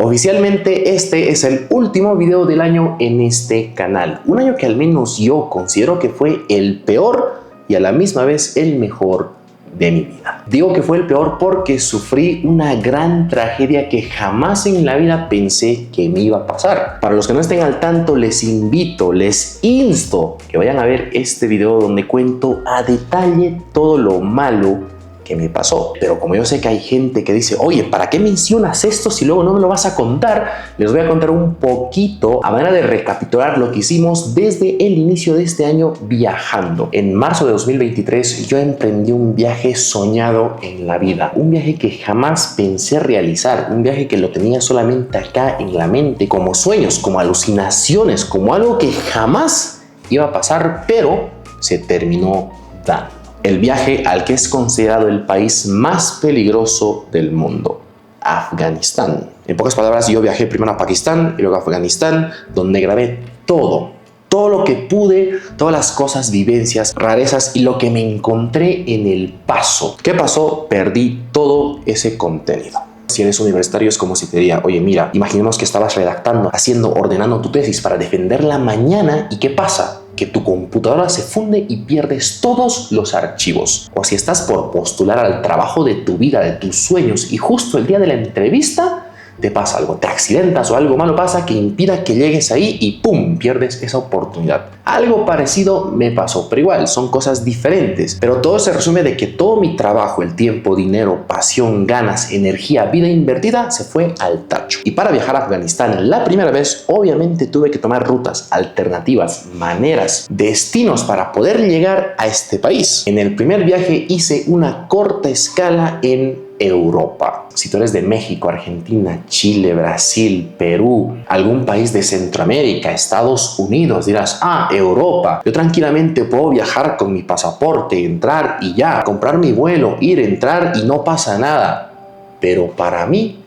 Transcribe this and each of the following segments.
Oficialmente este es el último video del año en este canal. Un año que al menos yo considero que fue el peor y a la misma vez el mejor de mi vida. Digo que fue el peor porque sufrí una gran tragedia que jamás en la vida pensé que me iba a pasar. Para los que no estén al tanto, les invito, les insto que vayan a ver este video donde cuento a detalle todo lo malo que me pasó. Pero como yo sé que hay gente que dice, oye, ¿para qué mencionas esto si luego no me lo vas a contar? Les voy a contar un poquito a manera de recapitular lo que hicimos desde el inicio de este año viajando. En marzo de 2023 yo emprendí un viaje soñado en la vida, un viaje que jamás pensé realizar, un viaje que lo tenía solamente acá en la mente como sueños, como alucinaciones, como algo que jamás iba a pasar, pero se terminó dando. El viaje al que es considerado el país más peligroso del mundo, Afganistán. En pocas palabras, yo viajé primero a Pakistán y luego a Afganistán, donde grabé todo lo que pude, todas las cosas, vivencias, rarezas y lo que me encontré en el paso. ¿Qué pasó? Perdí todo ese contenido. Si eres universitario es como si te diría, oye, mira, imaginemos que estabas redactando, ordenando tu tesis para defenderla mañana y ¿qué pasa? Que tu computadora se funde y pierdes todos los archivos. O si estás por postular al trabajo de tu vida, de tus sueños y justo el día de la entrevista te pasa algo, te accidentas o algo malo pasa que impida que llegues ahí y ¡pum! Pierdes esa oportunidad. Algo parecido me pasó, pero igual, son cosas diferentes. Pero todo se resume de que todo mi trabajo, el tiempo, dinero, pasión, ganas, energía, vida invertida se fue al tacho. Y para viajar a Afganistán la primera vez, obviamente tuve que tomar rutas alternativas, maneras, destinos para poder llegar a este país. En el primer viaje hice una corta escala en Europa. Si tú eres de México, Argentina, Chile, Brasil, Perú, algún país de Centroamérica, Estados Unidos, dirás, Europa. Yo tranquilamente puedo viajar con mi pasaporte, entrar y ya, comprar mi vuelo, ir, entrar y no pasa nada. Pero para mí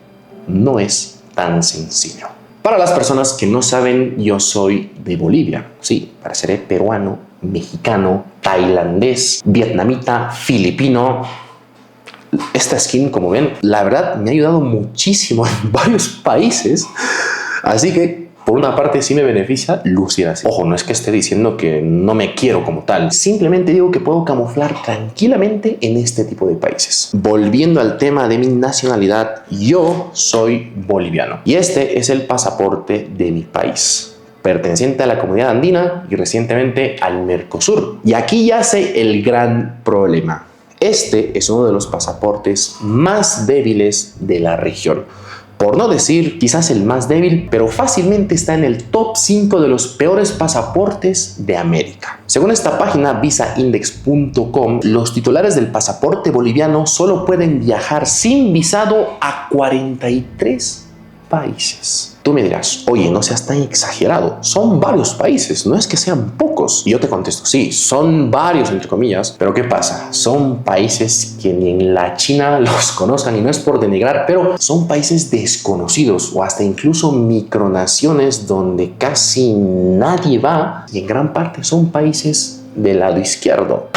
no es tan sencillo. Para las personas que no saben, yo soy de Bolivia. Sí, pareceré peruano, mexicano, tailandés, vietnamita, filipino. Esta skin, como ven, la verdad me ha ayudado muchísimo en varios países, así que por una parte sí me beneficia lucir así. Ojo, no es que esté diciendo que no me quiero como tal, simplemente digo que puedo camuflar tranquilamente en este tipo de países. Volviendo al tema de mi nacionalidad, yo soy boliviano y este es el pasaporte de mi país, perteneciente a la comunidad andina y recientemente al Mercosur. Y aquí yace el gran problema. Este es uno de los pasaportes más débiles de la región. Por no decir quizás el más débil, pero fácilmente está en el top 5 de los peores pasaportes de América. Según esta página visaindex.com, los titulares del pasaporte boliviano solo pueden viajar sin visado a 43 países. Tú me dirás, oye, no seas tan exagerado, son varios países, no es que sean pocos. Y yo te contesto, sí, son varios entre comillas, pero ¿qué pasa? Son países que ni en la China los conozcan y no es por denigrar, pero son países desconocidos o hasta incluso micronaciones donde casi nadie va y en gran parte son países del lado izquierdo,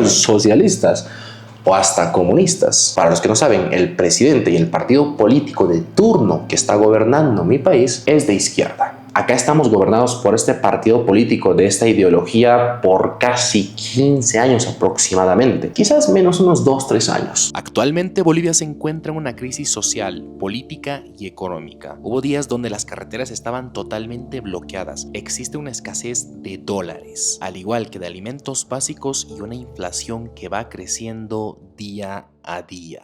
socialistas o hasta comunistas. Para los que no saben, el presidente y el partido político de turno que está gobernando mi país es de izquierda. Acá estamos gobernados por este partido político de esta ideología por casi 15 años aproximadamente, quizás menos unos 2-3 años. Actualmente Bolivia se encuentra en una crisis social, política y económica. Hubo días donde las carreteras estaban totalmente bloqueadas. Existe una escasez de dólares, al igual que de alimentos básicos y una inflación que va creciendo día a día.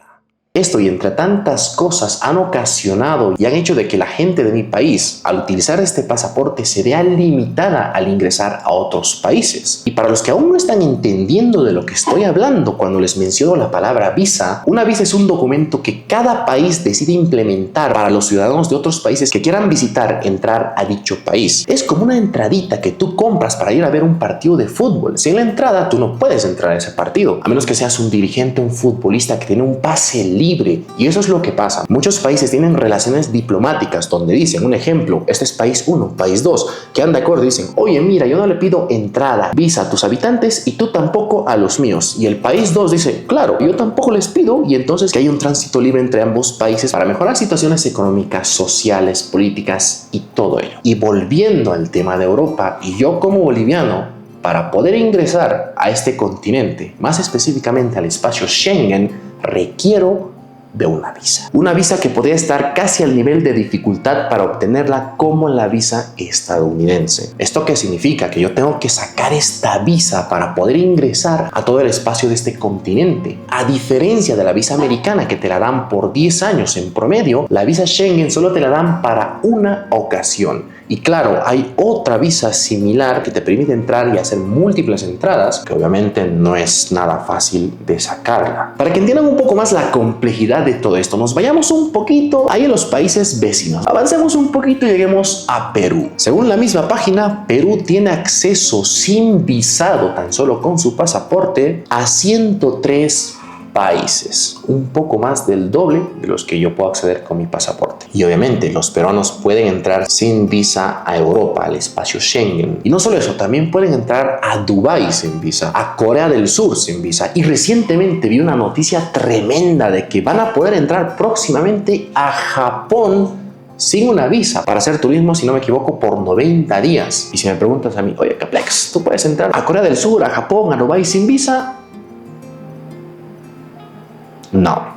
Esto y entre tantas cosas han ocasionado y han hecho de que la gente de mi país, al utilizar este pasaporte, se vea limitada al ingresar a otros países. Y para los que aún no están entendiendo de lo que estoy hablando cuando les menciono la palabra visa, una visa es un documento que cada país decide implementar para los ciudadanos de otros países que quieran visitar, entrar a dicho país. Es como una entradita que tú compras para ir a ver un partido de fútbol. Sin la entrada tú no puedes entrar a ese partido, a menos que seas un dirigente, un futbolista que tiene un pase libre libre. Y eso es lo que pasa. Muchos países tienen relaciones diplomáticas donde dicen, un ejemplo, este es país 1, país 2, quedan de acuerdo y dicen, oye, mira, yo no le pido entrada, visa a tus habitantes y tú tampoco a los míos. Y el país 2 dice, claro, yo tampoco les pido, y entonces que hay un tránsito libre entre ambos países para mejorar situaciones económicas, sociales, políticas y todo ello. Y volviendo al tema de Europa, y yo como boliviano, para poder ingresar a este continente, más específicamente al espacio Schengen, requiero de una visa. Una visa que podría estar casi al nivel de dificultad para obtenerla como la visa estadounidense. ¿Esto qué significa? Que yo tengo que sacar esta visa para poder ingresar a todo el espacio de este continente. A diferencia de la visa americana que te la dan por 10 años en promedio, la visa Schengen solo te la dan para una ocasión. Y claro, hay otra visa similar que te permite entrar y hacer múltiples entradas, que obviamente no es nada fácil de sacarla. Para que entiendan un poco más la complejidad de todo esto, nos vayamos un poquito ahí en los países vecinos. Avancemos un poquito y lleguemos a Perú. Según la misma página, Perú tiene acceso sin visado, tan solo con su pasaporte, a 103 países, un poco más del doble de los que yo puedo acceder con mi pasaporte. Y obviamente los peruanos pueden entrar sin visa a Europa, al espacio Schengen. Y no solo eso, también pueden entrar a Dubái sin visa, a Corea del Sur sin visa. Y recientemente vi una noticia tremenda de que van a poder entrar próximamente a Japón sin una visa para hacer turismo, si no me equivoco, por 90 días. Y si me preguntas a mí, oye, Caplex, ¿tú puedes entrar a Corea del Sur, a Japón, a Dubái sin visa? No.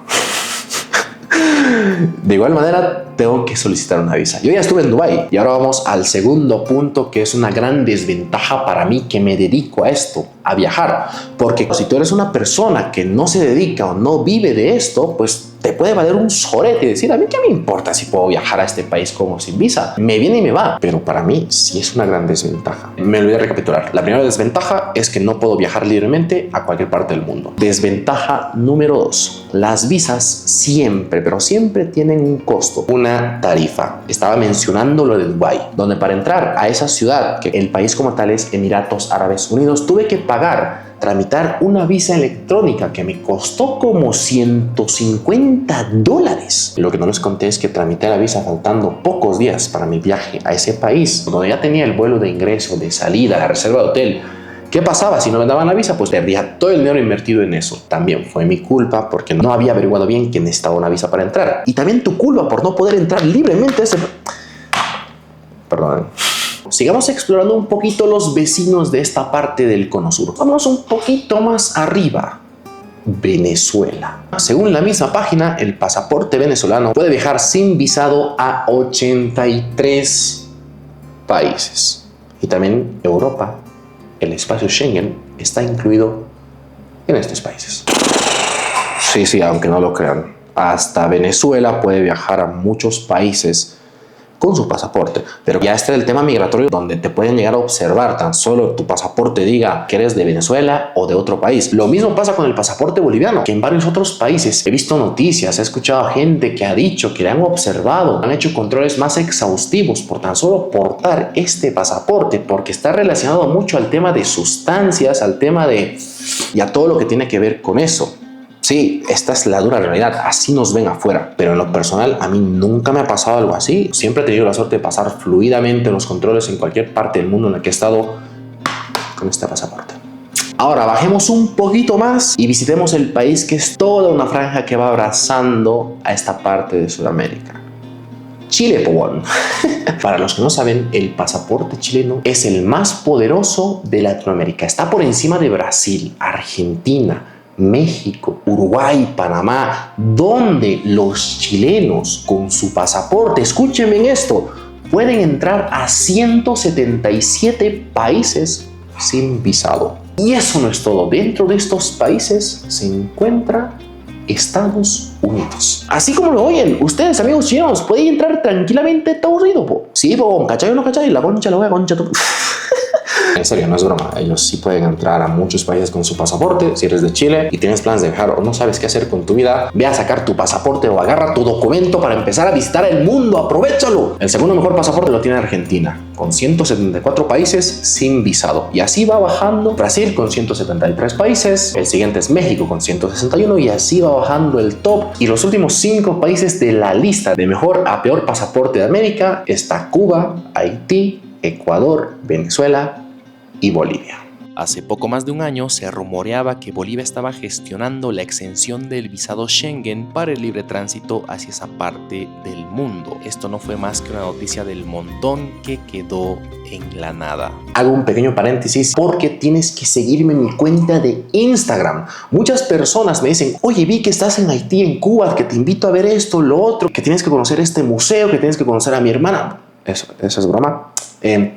De igual manera, tengo que solicitar una visa. Yo ya estuve en Dubái y ahora vamos al segundo punto, que es una gran desventaja para mí que me dedico a esto, a viajar. Porque si tú eres una persona que no se dedica o no vive de esto, pues te puede valer un sorete y decir, a mí qué me importa si puedo viajar a este país como sin visa. Me viene y me va. Pero para mí sí es una gran desventaja. Me lo voy a recapitular. La primera desventaja es que no puedo viajar libremente a cualquier parte del mundo. Desventaja número 2. Las visas siempre, pero siempre tienen un costo, una tarifa. Estaba mencionando lo de Dubái, donde para entrar a esa ciudad, que el país como tal es Emiratos Árabes Unidos, tuve que tramitar una visa electrónica que me costó como $150. Lo que no les conté es que tramité la visa faltando pocos días para mi viaje a ese país, donde ya tenía el vuelo de ingreso, de salida, la reserva de hotel. ¿Qué pasaba? Si no me daban la visa, pues perdía todo el dinero invertido en eso. También fue mi culpa porque no había averiguado bien que necesitaba una visa para entrar. Y también tu culpa por no poder entrar libremente a ese... Perdón. Sigamos explorando un poquito los vecinos de esta parte del Cono Sur. Vamos un poquito más arriba. Venezuela. Según la misma página, el pasaporte venezolano puede viajar sin visado a 83 países. Y también Europa, el espacio Schengen, está incluido en estos países. Sí, aunque no lo crean. Hasta Venezuela puede viajar a muchos países con su pasaporte. Pero ya está el tema migratorio, donde te pueden llegar a observar, tan solo tu pasaporte diga que eres de Venezuela o de otro país. Lo mismo pasa con el pasaporte boliviano, que en varios otros países he visto noticias, he escuchado a gente que ha dicho que le han observado, han hecho controles más exhaustivos por tan solo portar este pasaporte, porque está relacionado mucho al tema de sustancias, al tema de... y a todo lo que tiene que ver con eso. Sí, esta es la dura realidad, así nos ven afuera, pero en lo personal a mí nunca me ha pasado algo así. Siempre he tenido la suerte de pasar fluidamente los controles en cualquier parte del mundo en la que he estado con este pasaporte. Ahora bajemos un poquito más y visitemos el país que es toda una franja que va abrazando a esta parte de Sudamérica. Chile, Pobón. Para los que no saben, el pasaporte chileno es el más poderoso de Latinoamérica. Está por encima de Brasil, Argentina, México, Uruguay, Panamá, donde los chilenos con su pasaporte, escúchenme en esto, pueden entrar a 177 países sin visado. Y eso no es todo. Dentro de estos países se encuentra Estados Unidos. Así como lo oyen, ustedes, amigos chilenos, pueden entrar tranquilamente todo aburrido, po. Sí, po, ¿cachai o no cachai? La concha, la wea, concha, En serio, no es broma. Ellos sí pueden entrar a muchos países con su pasaporte. Si eres de Chile y tienes planes de viajar o no sabes qué hacer con tu vida, ve a sacar tu pasaporte o agarra tu documento para empezar a visitar el mundo. ¡Aprovechalo! El segundo mejor pasaporte lo tiene Argentina, con 174 países sin visado. Y así va bajando Brasil con 173 países. El siguiente es México con 161 y así va bajando el top. Y los últimos 5 países de la lista de mejor a peor pasaporte de América está Cuba, Haití, Ecuador, Venezuela y Bolivia. Hace poco más de un año se rumoreaba que Bolivia estaba gestionando la exención del visado Schengen para el libre tránsito hacia esa parte del mundo. Esto no fue más que una noticia del montón que quedó en la nada. Hago un pequeño paréntesis porque tienes que seguirme en mi cuenta de Instagram. Muchas personas me dicen, oye, vi que estás en Haití, en Cuba, que te invito a ver esto, lo otro, que tienes que conocer este museo, que tienes que conocer a mi hermana. Eso es broma.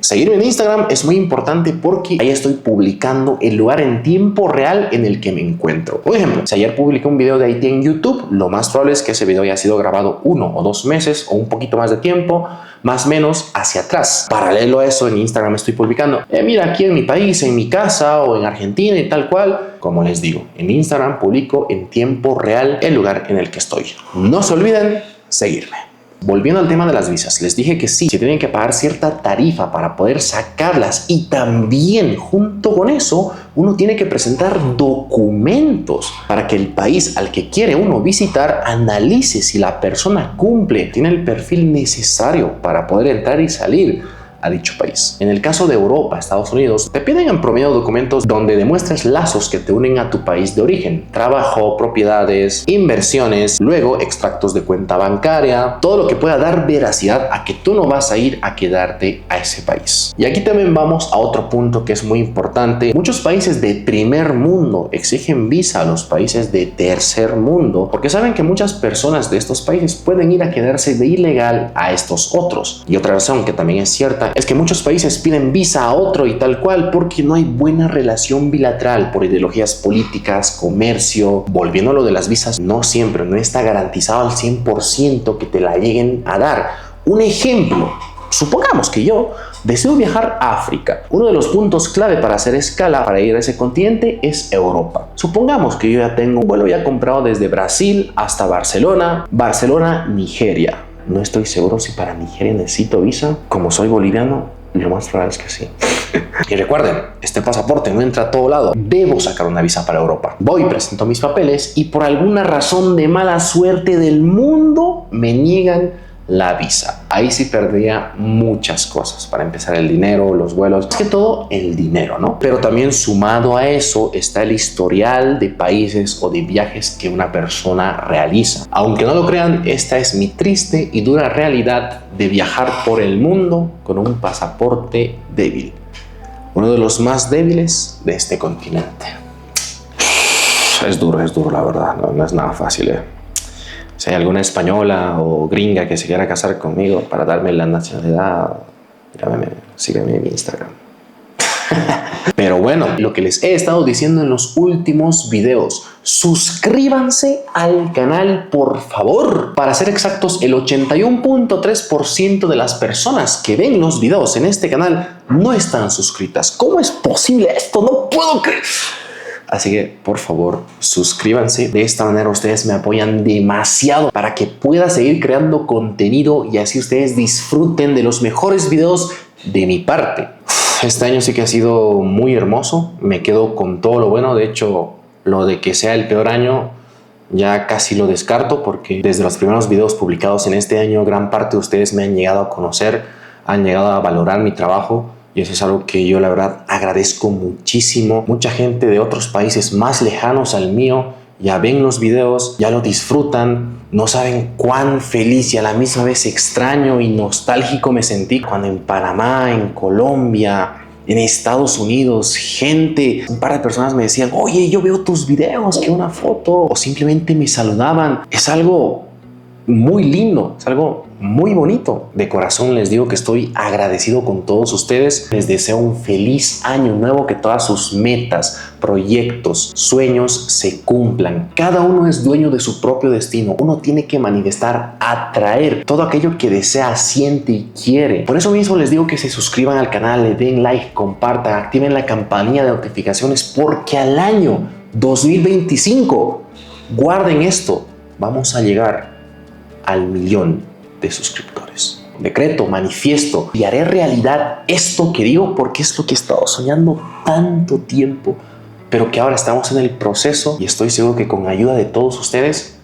Seguirme en Instagram es muy importante porque ahí estoy publicando el lugar en tiempo real en el que me encuentro. Por ejemplo, si ayer publiqué un video de Haití en YouTube, lo más probable es que ese video haya sido grabado 1 o 2 meses o un poquito más de tiempo, más o menos hacia atrás. Paralelo a eso, en Instagram estoy publicando, mira, aquí en mi país, en mi casa o en Argentina y tal cual. Como les digo, en Instagram publico en tiempo real el lugar en el que estoy. No se olviden seguirme. Volviendo al tema de las visas, les dije que sí, se tienen que pagar cierta tarifa para poder sacarlas y también junto con eso uno tiene que presentar documentos para que el país al que quiere uno visitar analice si la persona cumple, tiene el perfil necesario para poder entrar y salir a dicho país. En el caso de Europa, Estados Unidos, te piden en promedio documentos donde demuestres lazos que te unen a tu país de origen, trabajo, propiedades, inversiones, luego extractos de cuenta bancaria, todo lo que pueda dar veracidad a que tú no vas a ir a quedarte a ese país. Y aquí también vamos a otro punto que es muy importante. Muchos países de primer mundo exigen visa a los países de tercer mundo porque saben que muchas personas de estos países pueden ir a quedarse de ilegal a estos otros. Y otra razón que también es cierta es que muchos países piden visa a otro y tal cual porque no hay buena relación bilateral por ideologías políticas, comercio. Volviendo a lo de las visas, no siempre, no está garantizado al 100% que te la lleguen a dar. Un ejemplo, supongamos que yo deseo viajar a África. Uno de los puntos clave para hacer escala para ir a ese continente es Europa. Supongamos que yo ya tengo un vuelo ya comprado desde Brasil hasta Barcelona, Nigeria. No estoy seguro si para Nigeria necesito visa. Como soy boliviano, lo más probable es que sí. Y recuerden, este pasaporte no entra a todo lado. Debo sacar una visa para Europa. Voy, presento mis papeles y por alguna razón de mala suerte del mundo me niegan la visa. Ahí sí perdía muchas cosas. Para empezar, el dinero, los vuelos, más que todo el dinero, ¿no? Pero también sumado a eso está el historial de países o de viajes que una persona realiza. Aunque no lo crean, esta es mi triste y dura realidad de viajar por el mundo con un pasaporte débil. Uno de los más débiles de este continente. Es duro la verdad. No es nada fácil, Si hay alguna española o gringa que se quiera casar conmigo para darme la nacionalidad, llámame, sígueme en mi Instagram. Pero bueno, lo que les he estado diciendo en los últimos videos, suscríbanse al canal, por favor. Para ser exactos, el 81.3% de las personas que ven los videos en este canal no están suscritas. ¿Cómo es posible esto? No puedo creer. Así que, por favor, suscríbanse. De esta manera ustedes me apoyan demasiado para que pueda seguir creando contenido y así ustedes disfruten de los mejores videos de mi parte. Este año sí que ha sido muy hermoso. Me quedo con todo lo bueno. De hecho, lo de que sea el peor año ya casi lo descarto porque desde los primeros videos publicados en este año, gran parte de ustedes me han llegado a conocer, han llegado a valorar mi trabajo. Y eso es algo que yo la verdad agradezco muchísimo. Mucha gente de otros países más lejanos al mío ya ven los videos, ya lo disfrutan, no saben cuán feliz y a la misma vez extraño y nostálgico me sentí cuando en Panamá, en Colombia, en Estados Unidos, un par de personas me decían, oye, yo veo tus videos, que una foto, o simplemente me saludaban. Es algo muy lindo, es algo muy bonito. De corazón les digo que estoy agradecido con todos ustedes. Les deseo un feliz año nuevo, que todas sus metas, proyectos, sueños se cumplan. Cada uno es dueño de su propio destino. Uno tiene que manifestar, atraer todo aquello que desea, siente y quiere. Por eso mismo les digo que se suscriban al canal, le den like, compartan, activen la campanilla de notificaciones, porque al año 2025, guarden esto, vamos a llegar al 1.000.000 de suscriptores. Decreto, manifiesto y haré realidad esto que digo, porque es lo que he estado soñando tanto tiempo, pero que ahora estamos en el proceso y estoy seguro que con ayuda de todos ustedes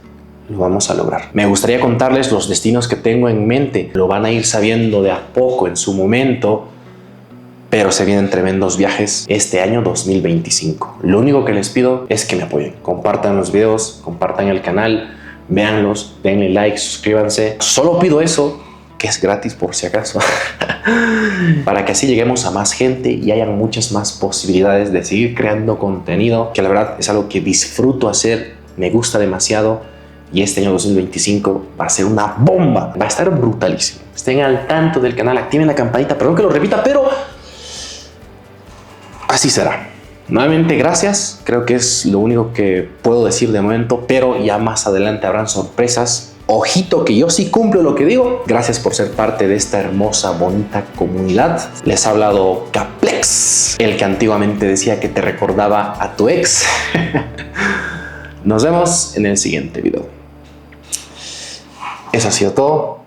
lo vamos a lograr. Me gustaría contarles los destinos que tengo en mente. Lo van a ir sabiendo de a poco en su momento, pero se vienen tremendos viajes este año 2025. Lo único que les pido es que me apoyen. Compartan los videos, compartan el canal, véanlos, denle like, suscríbanse. Solo pido eso, que es gratis por si acaso, para que así lleguemos a más gente y hayan muchas más posibilidades de seguir creando contenido, que la verdad es algo que disfruto hacer, me gusta demasiado, y este año 2025 va a ser una bomba, va a estar brutalísimo. Estén al tanto del canal, activen la campanita, perdón que lo repita, pero así será. Nuevamente, gracias. Creo que es lo único que puedo decir de momento, pero ya más adelante habrán sorpresas. Ojito que yo sí cumplo lo que digo. Gracias por ser parte de esta hermosa, bonita comunidad. Les ha hablado Caplex, el que antiguamente decía que te recordaba a tu ex. Nos vemos en el siguiente video. Eso ha sido todo.